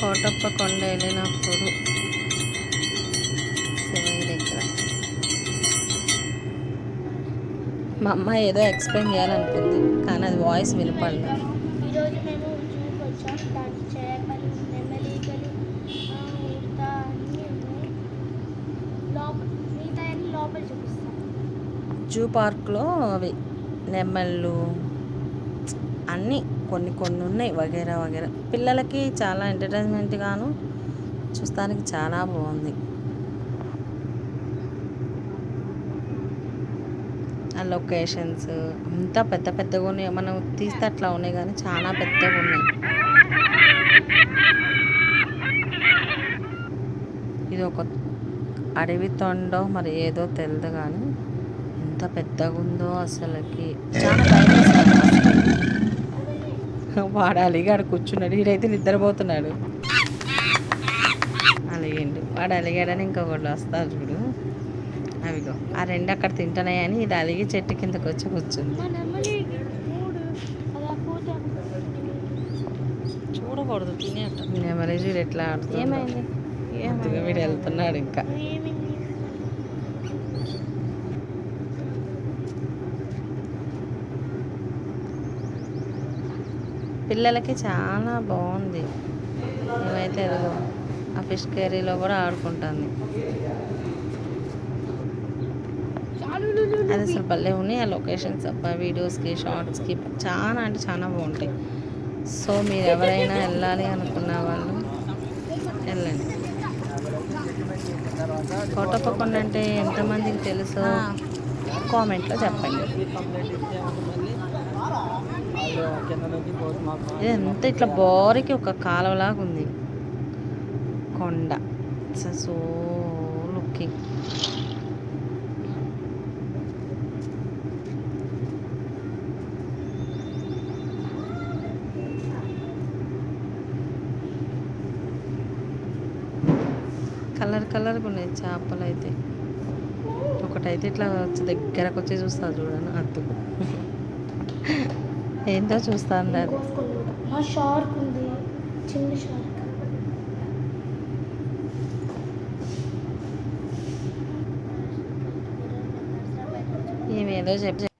కోటప్ప కొండ వెళ్ళినప్పుడు శివయ్య దగ్గర మా అమ్మ ఏదో ఎక్స్ప్లెయిన్ చేయాలనుకుంది కానీ అది వాయిస్ వినపడలేదు. ఈరోజు మేము జూకి వచ్చాం. దానికి చేపలు, నెమలికలు, మిగతా అన్నీ ఉన్నాయి. మిగతా అన్ని లోపల చూపిస్తాం. జూ పార్క్లో అవి నెమళ్ళు అన్నీ కొన్ని కొన్ని ఉన్నాయి వగేరా వగేరా. పిల్లలకి చాలా ఎంటర్టైన్మెంట్గాను చూస్తానికి చాలా బాగుంది. ఆ లొకేషన్స్ అంతా పెద్ద పెద్దగా ఉన్నాయి. మనం తీస్తే అట్లా ఉన్నాయి కానీ చాలా పెద్దగా ఉన్నాయి. ఇది ఒక అడవి తొండో మరి ఏదో తెలియదు కానీ ఎంత పెద్దగా ఉందో అసలుకి చాలా భయం వేస్తుంది అసలు. వాడు అలిగాడు కూర్చున్నాడు. వీడైతే నిద్రపోతున్నాడు. అలిగిండు వాడు అలిగాడని ఇంకొకళ్ళు వస్తారు చూడు అవిగో ఆ రెండు అక్కడ తింటున్నాయని ఇది అలిగి చెట్టు కిందకు వచ్చి కూర్చుంది. చూడకూడదు తినే నెమలి చూడు ఎట్లా ఆడుతుంది. ఏమైంది వీడు వెళ్తున్నాడు ఇంకా. పిల్లలకి చాలా బాగుంది. ఏమైతే ఎదుగో ఆ ఫిష్ కర్రీలో కూడా ఆడుకుంటుంది. అది అసలు భలే ఉన్నాయి ఆ లొకేషన్స్. వీడియోస్కి షార్ట్స్కి చాలా అంటే చాలా బాగుంటాయి. సో మీరు ఎవరైనా వెళ్ళాలి అనుకున్న వాళ్ళు వెళ్ళండి. కోటప్ప కొండ అంటే ఎంతమందికి తెలుసో కామెంట్లో చెప్పండి. ఇదంతా ఇట్లా బోరికి ఒక కాలువలాగా ఉంది కొండ. సో లుకింగ్ కలర్ కలర్గా ఉన్నాయి చేపలు అయితే. ఒకటైతే ఇట్లా వచ్చి దగ్గరకు వచ్చి చూస్తా చూడండి అత్తుకు ఏంటో చూస్తా అన్నారు. షార్క్ ఉంది, చిన్న షార్క్. ఏమేదో చెప్పి